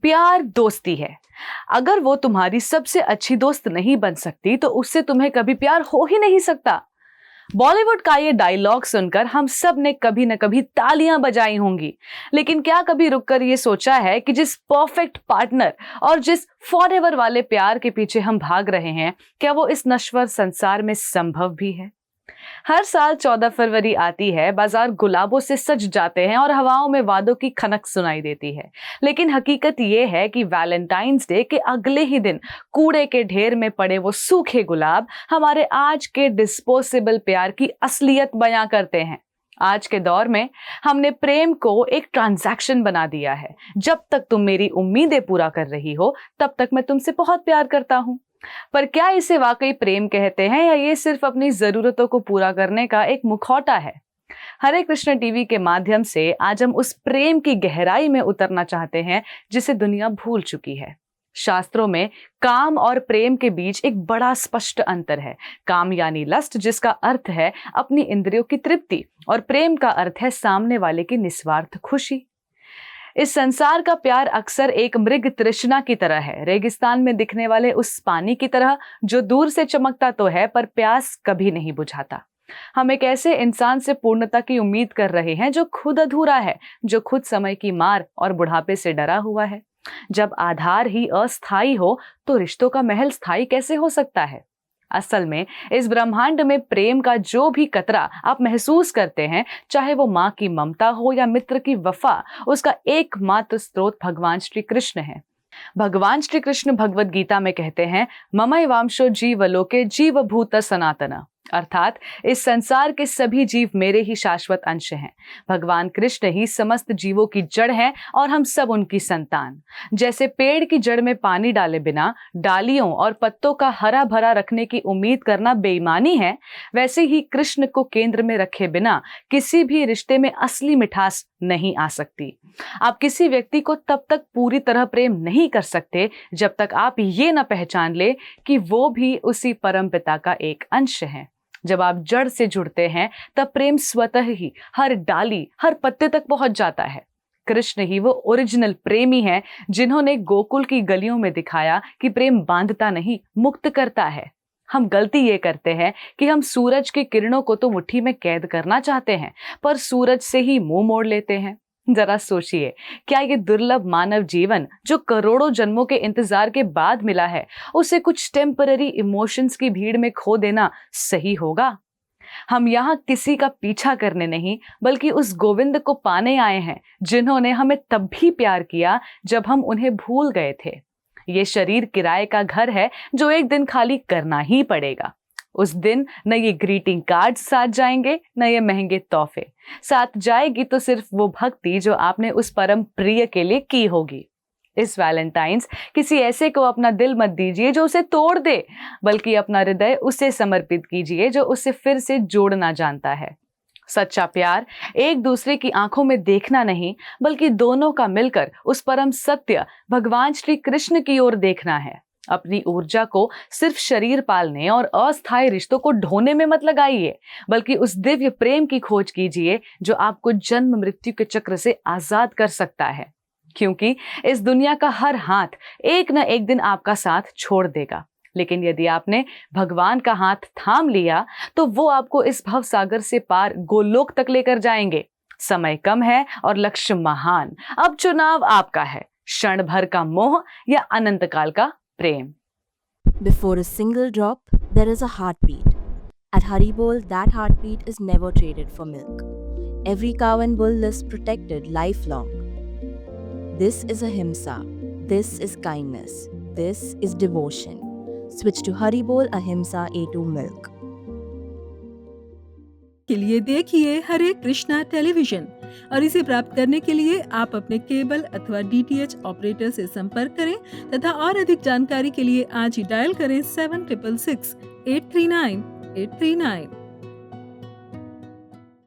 प्यार दोस्ती है। अगर वो तुम्हारी सबसे अच्छी दोस्त नहीं बन सकती तो उससे तुम्हें कभी प्यार हो ही नहीं सकता। बॉलीवुड का ये डायलॉग सुनकर हम सब ने कभी न कभी तालियां बजाई होंगी, लेकिन क्या कभी रुककर ये सोचा है कि जिस परफेक्ट पार्टनर और जिस फॉरएवर वाले प्यार के पीछे हम भाग रहे हैं, क्या वो इस नश्वर संसार में संभव भी है? हर साल 14 फरवरी आती है, बाजार गुलाबों से सज जाते हैं और हवाओं में वादों की खनक सुनाई देती है। लेकिन हकीकत ये है कि वैलेंटाइंस डे के अगले ही दिन कूड़े के ढेर में पड़े वो सूखे गुलाब हमारे आज के डिस्पोजेबल प्यार की असलियत बयां करते हैं। आज के दौर में हमने प्रेम को एक ट्रांजैक्शन बना दिया है। जब तक तुम मेरी उम्मीदें पूरा कर रही हो, तब तक मैं तुमसे बहुत प्यार करता हूं। पर क्या इसे वाकई प्रेम कहते हैं या ये सिर्फ अपनी जरूरतों को पूरा करने का एक मुखौटा है? हरे कृष्ण टीवी के माध्यम से आज हम उस प्रेम की गहराई में उतरना चाहते हैं जिसे दुनिया भूल चुकी है। शास्त्रों में काम और प्रेम के बीच एक बड़ा स्पष्ट अंतर है। काम यानी लस्ट, जिसका अर्थ है अपनी इंद्रियों की तृप्ति, और प्रेम का अर्थ है सामने वाले की निस्वार्थ खुशी। इस संसार का प्यार अक्सर एक मृग तृष्णा की तरह है, रेगिस्तान में दिखने वाले उस पानी की तरह जो दूर से चमकता तो है पर प्यास कभी नहीं बुझाता। हम एक ऐसे इंसान से पूर्णता की उम्मीद कर रहे हैं जो खुद अधूरा है, जो खुद समय की मार और बुढ़ापे से डरा हुआ है। जब आधार ही अस्थायी हो तो रिश्तों का महल स्थायी कैसे हो सकता है? असल में इस ब्रह्मांड में प्रेम का जो भी कतरा आप महसूस करते हैं, चाहे वो माँ की ममता हो या मित्र की वफा, उसका एकमात्र स्रोत भगवान श्री कृष्ण है। भगवान श्री कृष्ण भगवद गीता में कहते हैं, ममैवांशो जीवलोके जीवभूत सनातन, अर्थात इस संसार के सभी जीव मेरे ही शाश्वत अंश हैं। भगवान कृष्ण ही समस्त जीवों की जड़ हैं और हम सब उनकी संतान। जैसे पेड़ की जड़ में पानी डाले बिना डालियों और पत्तों का हरा भरा रखने की उम्मीद करना बेईमानी है, वैसे ही कृष्ण को केंद्र में रखे बिना किसी भी रिश्ते में असली मिठास नहीं आ सकती। आप किसी व्यक्ति को तब तक पूरी तरह प्रेम नहीं कर सकते जब तक आप ये न पहचान ले कि वो भी उसी परमपिता का एक अंश है। जब आप जड़ से जुड़ते हैं तब प्रेम स्वतः ही हर डाली, हर पत्ते तक पहुंच जाता है। कृष्ण ही वो ओरिजिनल प्रेमी हैं जिन्होंने गोकुल की गलियों में दिखाया कि प्रेम बांधता नहीं, मुक्त करता है। हम गलती ये करते हैं कि हम सूरज की किरणों को तो मुट्ठी में कैद करना चाहते हैं, पर सूरज से ही मुंह मोड़ लेते हैं। जरा सोचिए, क्या ये दुर्लभ मानव जीवन जो करोड़ों जन्मों के इंतजार के बाद मिला है, उसे कुछ टेम्पररी इमोशंस की भीड़ में खो देना सही होगा? हम यहाँ किसी का पीछा करने नहीं, बल्कि उस गोविंद को पाने आए हैं जिन्होंने हमें तब भी प्यार किया जब हम उन्हें भूल गए थे। ये शरीर किराए का घर है जो एक दिन खाली करना ही पड़ेगा। उस दिन न ये ग्रीटिंग कार्ड साथ जाएंगे, न ये महंगे तोहफे। साथ जाएगी तो सिर्फ वो भक्ति जो आपने उस परम प्रिय के लिए की होगी। इस वैलेंटाइंस किसी ऐसे को अपना दिल मत दीजिए जो उसे तोड़ दे, बल्कि अपना हृदय उसे समर्पित कीजिए जो उसे फिर से जोड़ना जानता है। सच्चा प्यार एक दूसरे की आंखों में देखना नहीं, बल्कि दोनों का मिलकर उस परम सत्य भगवान श्री कृष्ण की ओर देखना है। अपनी ऊर्जा को सिर्फ शरीर पालने और अस्थायी रिश्तों को ढोने में मत लगाइए, बल्कि उस दिव्य प्रेम की खोज कीजिए जो आपको जन्म मृत्यु के चक्र से आजाद कर सकता है। क्योंकि इस दुनिया का हर हाथ एक न एक दिन आपका साथ छोड़ देगा, लेकिन यदि आपने भगवान का हाथ थाम लिया तो वो आपको इस भव सागर से पार गोलोक तक लेकर जाएंगे। समय कम है और लक्ष्य महान। अब चुनाव आपका है, क्षण भर का मोह या अनंत काल का प्रेम। Before a single drop, there is a heartbeat. At Haribol, that heartbeat is never traded for milk. Every cow and bull lives protected lifelong. This is ahimsa. This is kindness. This is devotion. Switch to Haribol Ahimsa A2 Milk. के लिए देखिए हरे Krishna television और इसे प्राप्त करने के लिए आप अपने केबल अथवा DTH ऑपरेटर से संपर्क करें तथा और अधिक जानकारी के लिए आज ही डायल करें 7666 839 839।